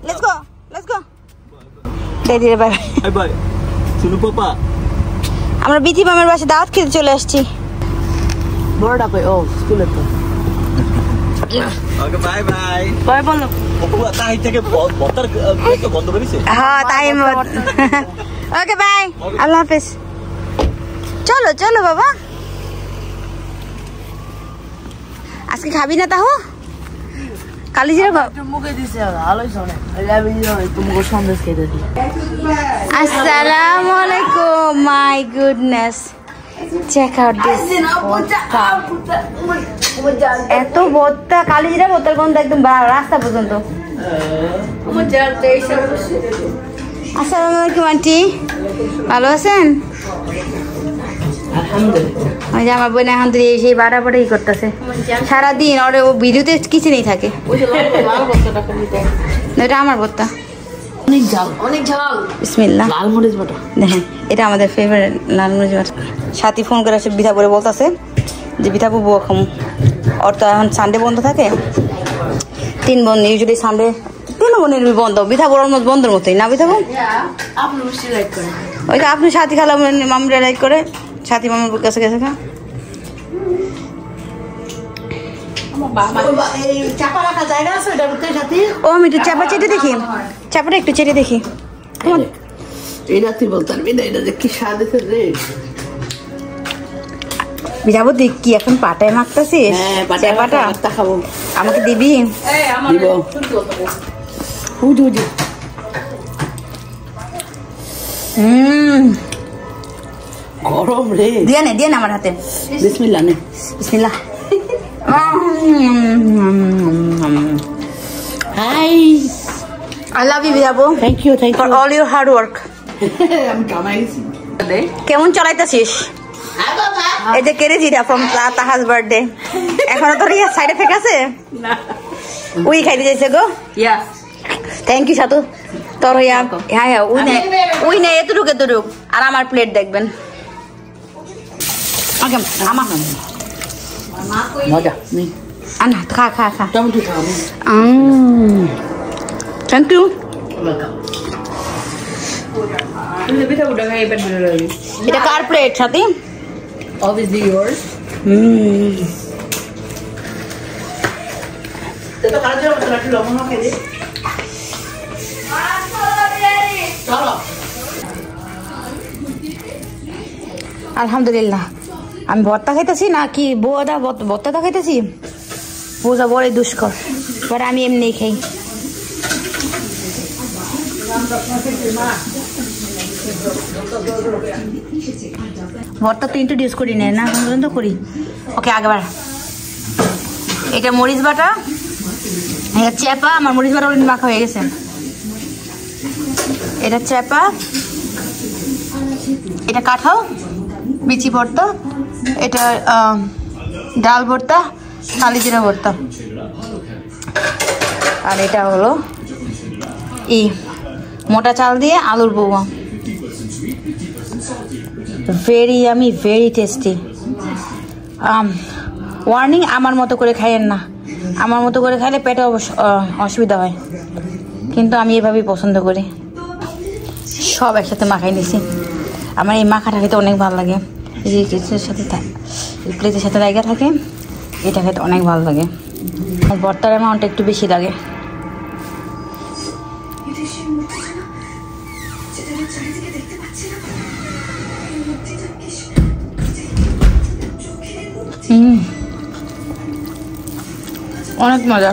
Let's go. Let's go. Daddy, bye. Bye bye. Sunu papa. আমরা বিথি মামার বাসায় দাওয়াত খেতে চলে আসছি। বড়টা কই? ও স্কুলে তো। Okay bye bye. বাই বলো। ওপা তাই থেকে বতার তো বন্ধ করেছে। হ্যাঁ তাই ওকে বাই। আল্লাহ হাফেজ। চলো চলো বাবা। আজকে খাবি না তাহো? কালিজিরা মুখে দিছে ভালোই শোনে। আমি তোমাকে সন্দেশ খেতে দিই। আসসালামু আলাইকুম। My goodness, check out this. এত ভর্তা, কালিজিরা ভর্তার গন্ধ একদম রাস্তা পর্যন্ত। আসসালামু আলাইকুম আন্টি, ভালো আছেন? ওই যে আমার বোন এখন সেই বাড়াবাড়ি করতেছে সারাদিন, ওর ও ভিডিওতে কিচেনেই থাকে। এটা আমার ভর্তা, অনেক ঝাল, অনেক ঝাল। বিসমিল্লাহ। লাল মরিচ বাটা দেখেন, এটা আমাদের ফেভারিট লাল মরিচ বাটা। সাথী ফোন করে আসে বিথা করে বলতেছে যে বিথা বুবু খামু। ওর তো এখন সানডে বন্ধ থাকে, 3 বোন ইউজুয়ালি সানডে 3 বোনের বন্ধ। বিথা বড় মত বন্ধের মতোই না বিথা বোন? আপনি মিষ্টি লাইক করেন? ওই যে আপনি সাথী খালা মামরা লাইক করে, সাথী মামার কাছে গেছে খা। চাপা রাখা জায়গা আছে ওটার ভিতরে সাথে? ও আমি একটু চাপা চেটে দেখি, চাপাটা একটু চেটে দেখি। এটা তুই বলতে পারবি না, এটা যে কি স্বাদ আছে রে। যাবো দেখ কি এখন পাটায় মাখতেছিস? হ্যাঁ চাপাটা পাটা খাবো। আমাকে দিবি? দিব। উঠি গরম রে। দিয়ে নে আমার হাতে। বিসমিল্লাহ নে। বিসমিল্লাহ। Hi, I love you Vidabo. Thank you for all your hard work. আমি কামাইছি। কেমন চালাইতাছিস? এই যে কেরেজিটা from তাহাজ বার্থডে, এখনো তোর সাইড এফেক্ট আছে? না, উই খাইতে যাইছে গো। Yeah thank you সাতু। তোর হইয়া হ্যাঁ উই নে এতটুক আর আমার প্লেট দেখবেন। ওকে আমার মজা নেই। আনা খা টমেটো খাবো। Thank you. এটা কার প্লেট সাথী? Obviously yours. আলহামদুলিল্লাহ। আমি ভর্তা খাইতেছি না কি বোদা ভর্তাটা খাইতেছি? বোঝা বড়ই দুষ্কর, বাট আমি এমনি খাই। ভর্তা তো ইন্ট্রোডিউস করি না পর্যন্ত করি। ওকে আগেবার এটা মরিচ বাটা, এটা চেপা। আমার মরিচ বাটা অলরেডি মাখা হয়ে গেছে। এটা চেপা, এটা কাঁঠাল বিচি ভর্তা, এটা ডাল ভর্তা, কালিজিরা ভর্তা, আর এটা হলো এই মোটা চাল দিয়ে আলুর বৌমা। Very yummy, very tasty. Warning, আমার মতো করে খাইয়েন না। আমার মতো করে খাইলে পেটে অসুবিধা হয়, কিন্তু আমি এভাবেই পছন্দ করি। সব একসাথে মাখাই নিছি। আমার এই মাখাটা খেতে অনেক ভালো লাগে। এই যে কিছুর সাথে প্লেটের সাথে জায়গা থাকে, এটা খেতে অনেক ভালো লাগে। আর ভর্তার অ্যামাউন্টটা একটু বেশি লাগে। অনেক মজা।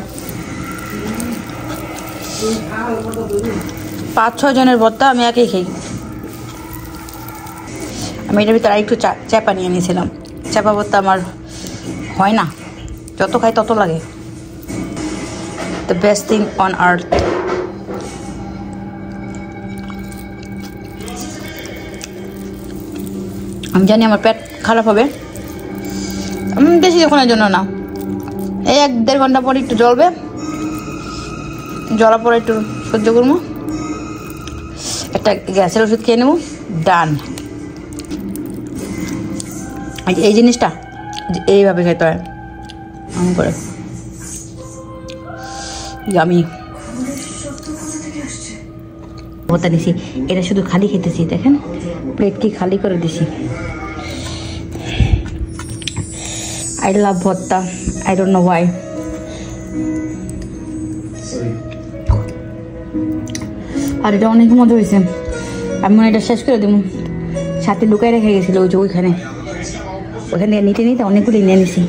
5-6 জনের ভর্তা আমি একাই খাই। আমি এটার ভিতরে একটু চাপা নিয়ে নিয়েছিলাম। চাপা ভর্তা আমার হয় না, যত খাই তত লাগে। The best thing on earth. আমি জানি আমার পেট খারাপ হবে, বেশিক্ষণের জন্য না, এই 1-1.5 ঘন্টা পরে একটু জ্বলবে, জ্বলার পরে একটু সহ্য করবো, একটা গ্যাসের ওষুধ খেয়ে নেবো, ডান। এই জিনিসটা এইভাবে খেতে হয় আমি করে। আমি ভর্তা দিছি, এটা শুধু খালি খেতেছি, দেখেন প্লেট কি খালি করে দিছি। আই লাভ ভর্তা, আই ডোন্ট নো ওয়াই। আর এটা অনেক মজা হয়েছে, আমি এটা শেষ করে দেবো। সাথে লুকাই রেখে গেছিল ওই যে ওইখানে নিতে নিতে অনেকগুলি নিয়ে নিছি।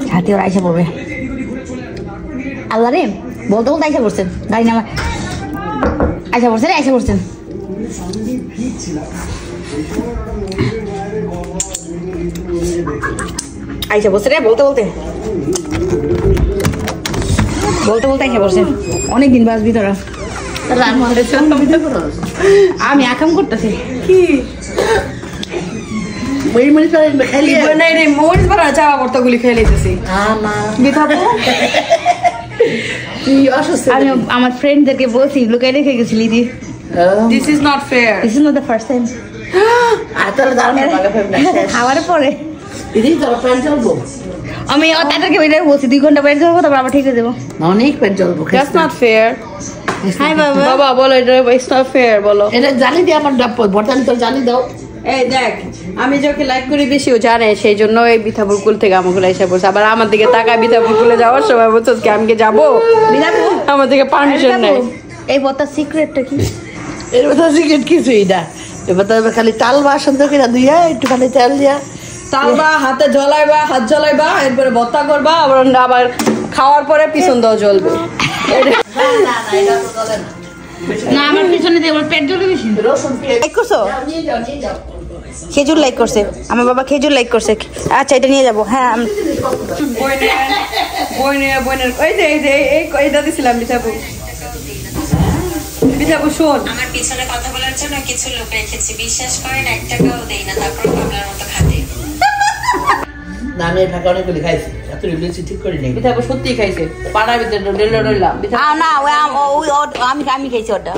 সাথে ওরা আইসা পড়বে। আল্লাহ রে, বলতে বলতে আইসা পড়ছেন, গাড়ি নামা আইসা পড়ছেন, আইসা পড়ছেন। আইসা পড়ছে রে, বলতে বলতে আইসা পড়ছেন। অনেকদিন বাসবি তোরা। আমি আকাম করতেছি কি মরিচ বাড়া চাওয়া ভর্তাগুলি খেয়ে লিতেছি। আমি আমার ফ্রেন্ডদেরকে বলছি, লুকাই রেখে গেছিলি দি। This is not fair. This is not the first time. খাওয়ার পরে আমি তাদেরকে বলছি 2 ঘন্টা পেট জ্বলবো, তারপর আবার ঠিক হয়ে যাবো। অনেক পেট জ্বলবো। That's not fair. হাই বাবা, বাবা বলো এটা it's not fair বলো। এটা জানি দিয়ে আমার বর্তমানে তো জানি দাও। এই দেখ, আমি যাকে লাইক করি বেশি ও জানে, সেই জন্য এই বিথাপুর কুল থেকে আমাকে এসে পড়ছে। আবার আমার দিকে তাকায় বিথাপুর কুলে যাওয়ার সময় বলছো কি আমি কি যাবো? আমার দিকে পারমিশন নেই। এই বর্তার সিক্রেটটা কি? এর কথা সিক্রেট কিছুই না। এবার তবে খালি তাল বা সুন্দর করে ধুইয়া একটুখানি তেল দিয়া তালবা, হাতে জ্বলাইবা, হাত জ্বলাইবা, এরপরে ভর্তা করবা, আবার খাওয়ার পরে পিছন দাও জ্বলবে। না আমার পিছনে দিয়ে আমার পেট জ্বলে বেশি। লাইক করছো? খেজুর লাইক করছে আমার বাবা, খেজুর লাইক করছে। আচ্ছা এটা নিয়ে যাবো। হ্যাঁ বইনের এইটা দিছিলাম বিথাপুর। বিথাপুর শোন, আমার পিছনে কথা বলার জন্য কিছু লোক রেখেছি, বিশ্বাস করেন 1 টাকাও দেই না, তারপর পাগলার মতো খাতে। না আমি ঢাকা অনেকগুলি খাইছি, এত রিলেছি ঠিক করি নেই। বিথাপুর সত্যি খাইছে, পাড়ার ভিতরে ডেলাম। না আমি খাইছি ওটা।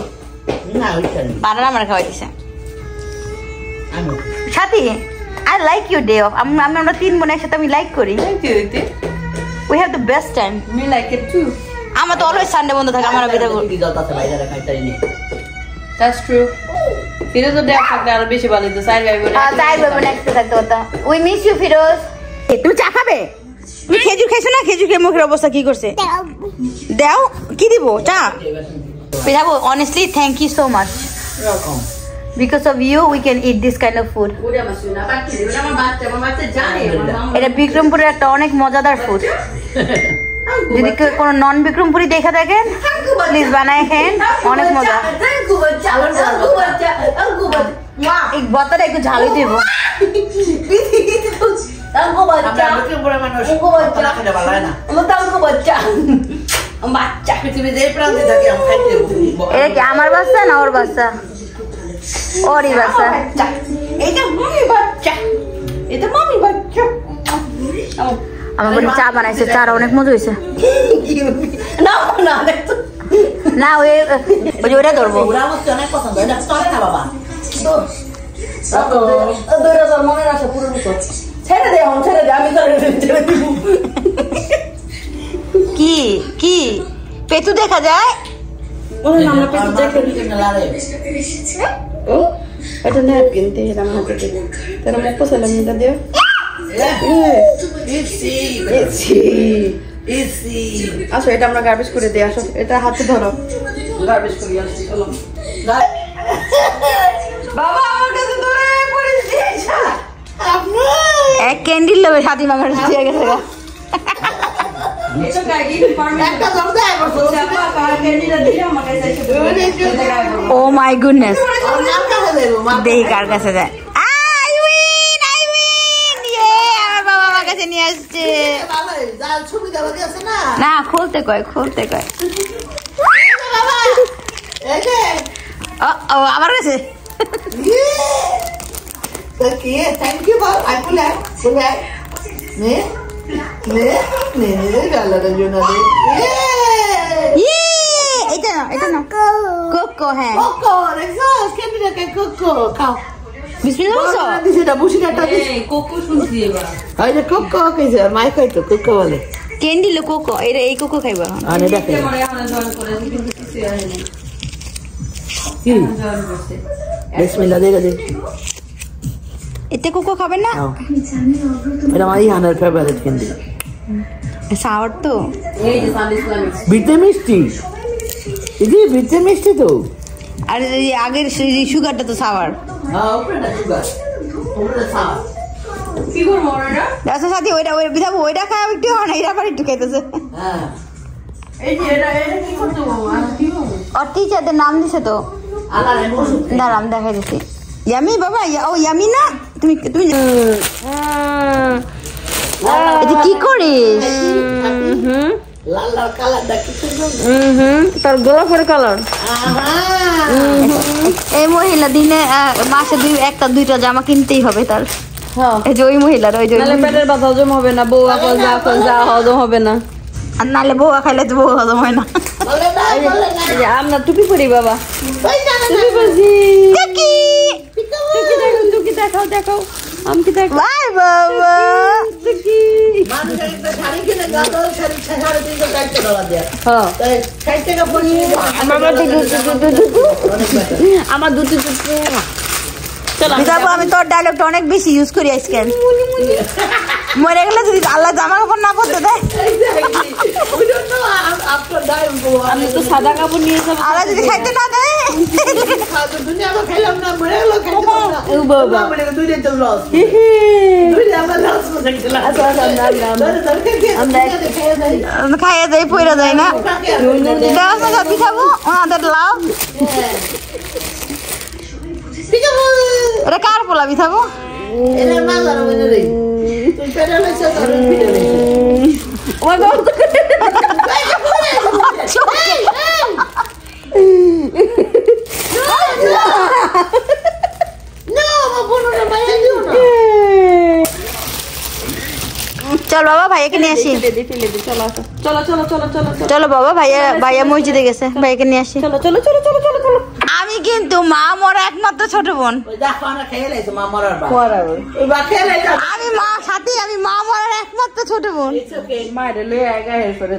না ওইখানে বানানা আমার খাওয়াই দিছে। আমি Sathi I like your day off. আমরা 3 বোন একসাথে আমি লাইক করি। We have the best time. Me like it too. আমার তো অলওয়েজ সানডে বন্ধ থাকে। আমার বিদা করি। কি জলতাতে বাইরে খাইতাই নেই। That's true. ফিরোজ ওদের থাকলে আরো বেশি ভালো হতো। সাইড বাই বলে তাই বলবো নেক্সট থাকতে হতো। We miss you Firoz. তুমি চা খাবে? তুমি খেজুর খাইছো না? খেজুর খেয়ে মুখের অবস্থা কি করছে? দাও কি দিব? চা পিঠাবো। Honestly thank you so much. এরকম Because of you we can eat this kind of food. এটা বিক্রমপুরের একটা অনেক মজাদার ফুড। যদি কেউ কোনো নন বিক্রমপুরি দেখা থাকেন প্লিজ বানায় খেন, অনেক মজা। এই ভর্তাটা একটু ঝালই দেব। এটা কি আমার বাচ্চা না ওর বাচ্চা? ওরই বাচ্চা। আমার বলি চা বানাইছে, চাটা অনেক মজা হয়েছে। না ওই যে ওটা ধরবো। কি কি পেতু দেখা যায়? এটা ন্যাপকিন দিয়ে আমার হাতে দিই। তারা মুখ পোছালাম এটা দিয়ে। আসো এটা আমরা গার্বেজ করে দিই। আসো এটা হাতে ধরো, গার্বেজ করি। আসো চলো। বাবা আমার কাছে ধরে পড়েছি। এক ক্যান্ডিল লোভে সাথী মামার দিয়ে গেছে। ও মাই গুডনেস, দেখি কার কাছে যায়। নিয়ে আসছে না, খুলতে কয়। আবার গেছে। এটা না কোকো। হ্যাঁ ক্যান্ডি লো কোকো। এই কোকো খাইবা? কি বিসমিল্লাহ দিয়ে দে। এতে কোকো খাবেন না? নাও। এটা আমার ইহানের ফেভারিট ক্যান্ডি। সাওয়ার তো। এই যে সান ইসলামিক বিটে মিষ্টি। ইদি বিটে মিষ্টি তো। আর এই আগের সেই সুগারটা তো সাওয়ার। হ্যাঁ ওটা সুগার। ওটা সাওয়ার। কি করবো ওটা? রাসা সাথী ওইটা ওই বিধাবো ওইটা খাওয়া একটু হয় না, এরা আবার একটু খাইতেছে। হ্যাঁ। এই যে এটা কি করতে হবে? আর টিচারদের নাম দিছে তো। আলার ওষুধ। দাঁড়া আমি দেখাই দিচ্ছি। ইয়ামি বাবা, ও ইয়ামি না? তুমি তুমি এটা কি করিস? লাল লাল কালারটা কি সুন্দর। তার গোলাপের কালার। এই মহিলা দিনে মাসে একটা দুইটা জামা কিনতেই হবে তার। হ্যাঁ, এই যে ওই মহিলার ওই যে নাহলে পেটের ব্যথা হজম হবে না, বউ আপন যা হজম হবে না। আর নাহলে বউয়া খাইলে তো বউ হজম হয় না। বলে না বলে না। এই যে আমরা টুপি পরি বাবা, ওই না না। টুপি পরছি। দেখি টুকি দেখাও দেখাও, আমি কি দেখাও বাই বাবা। টুকি। মানুষের একটা শাড়ি কিনে গাদল শাড়ি 350 টাকা দেয়া। হ্যাঁ, তাই 60 টাকা পড়ে আমার দুটি চলো বিধাবো আমি তোর ডায়লগটা অনেক বেশি ইউজ করি আজকে। মরে গেলে যদি আল্লাহ জামা কাপড় না পরতে দেয়, আমি তো সাদা কাপড় নিয়ে যাবো। আল্লাহ যদি খাইতে না দেয়, ও বাবা, খাইয়ে দেয় পইরা যায় না। দেওয়া পিঠাবো ওনাদের লাভ। এটা কার পোলা পিঠাবো? চল বাবা ভাইয়াকে নিয়ে আসি। চলো চলো চলো চলো চলো বাবা, ভাইয়া ভাইয়া মসজিদে গেছে, ভাইয়াকে নিয়ে আসি। চলো চলো চলো চলো চলো চলো। আমি কিন্তু মা মরা একমাত্র ছোট বোন। আমি মা সাথে, আমি মা মরার একমাত্র ছোট বোন। মায়ের লয়ে একা হেল্প করে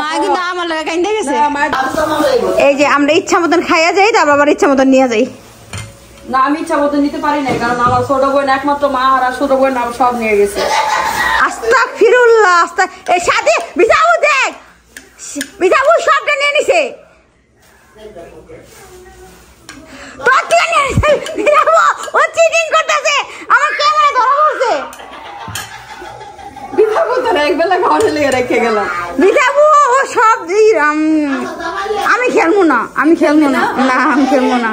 মা কিন্তু আমার লাগে কাইন্দে গেছে। এই যে আমরা ইচ্ছা মতন খাইয়া যাই, তারপর আবার ইচ্ছা মতন নিয়ে যাই। না, আমি ইচ্ছা মতো নিতে পারি না, কারণ আমার ছোট বোন একমাত্র মা আর ছোট বোন আমার সব নিয়ে গেছে। আস্তাগফিরুল্লাহ আস্তা। এই সাথে বিজাবু দেখ, বিজাবু সবটা নিয়ে নিছে। তোরটা নিয়ে নিছে বিজাবু, ও চিটিং করতেছে, আমার ক্যামেরা ধরা পড়ছে। বিভাগ তো একবেলা খাওয়ানো লেগে রেখে গেলাম। বিজাবু ও সব আমি খেলবো না, আমি খেলবো না, না আমি খেলবো না।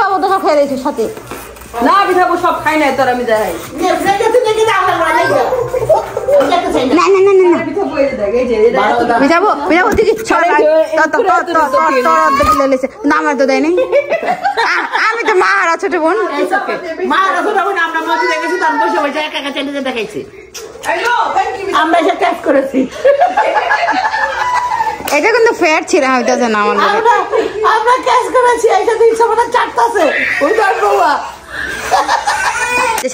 বাবু তো সব খেয়ে রয়েছে সাথে। না বিধাবো সব খাই নাই, তোর আমি দেখাই। না না না না বিধাবো এই দেখ, এই যে এটা এত দাম। বিজাবু বিজাবু তুই আমার তো দেয় নাই। আমি তো মা হারা ছোট বোন। আমরা এসে টেস্ট করেছি। এটা কিন্তু ফ্যাট ছিল হইতেছে না আমার লগে। আমরা ক্যাশ করেছি, এটা 300 চারটাছে ওইটার বাবা।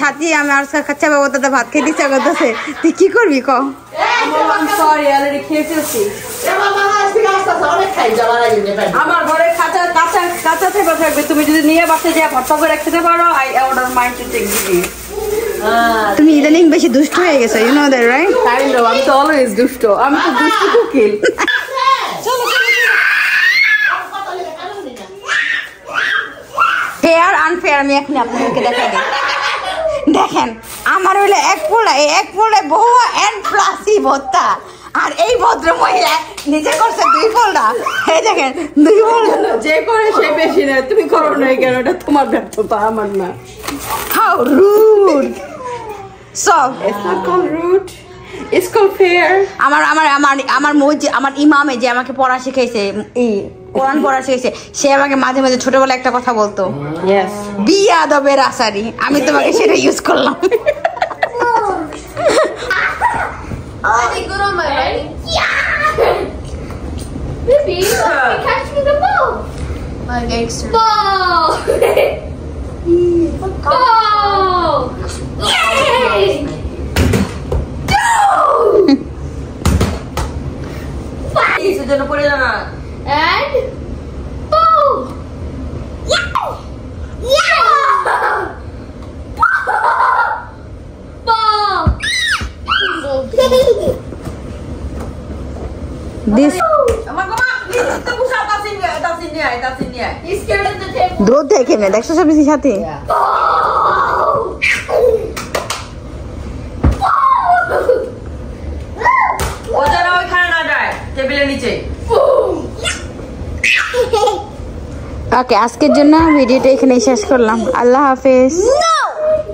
সাথী আমি আর খাচ্ছা বাবু দাদা ভাত খেতে ইচ্ছা করতেছে, তুই কি করবি ক? সরি অলরেডি খেয়ে ফেলছি। আমার ঘরে কাঁচা কাঁচা কাঁচা থেকে থাকবে, তুমি যদি নিয়ে বাসায় যা ভর্তা করে খেতে পারো। I order mind to take দিবি। তুমি ইদানিং বেশি দুষ্ট হয়ে গেছো, you know that right? Kind of, আমি তো অলওয়েজ দুষ্ট, আমি তো দুষ্ট কুকিল। ফেয়ার আনফেয়ার আমি এখন আপনাদেরকে দেখাই দিই। দেখেন আমার হইলে এক পোলে বউ এন্ড প্লাসি ভর্তা, আর এই ভদ্র মহিলা নিজে করছে 2 ফোল্ডা। এই দেখেন 2 ফোল্ডা। যে করে সে বেশি নেয়, তুমি করো না কেন? এটা তোমার ব্যর্থতা, আমার না। How rude. সব It's not called rude, it's called fair. আমার মসজিদ, আমার ইমামে যে আমাকে পড়া শিখাইছে, এই কোরআন পড়া শিখাইছে, সে আমাকে মাঝে মাঝে ছোটবেলায় একটা কথা বলতো, Yes. বিয়াদবের আসারি। আমি তোমাকে সেটা ইউজ করলাম। I did good on my writing. Yeah! Baby, catch me the ball. My gangster. Ball! Ball! Yay! Go! জন্য পড়ে যাও না। And boom. Yeah. Boom. This You scared of the table? দুধ দেখে নে, দেখছো সব কিছু সাথে। ওটা ওইখানে না যায়, টেবিলের নিচে। ওকে, আজকের জন্য ভিডিওটা এখানেই শেষ করলাম। আল্লাহ হাফেজ।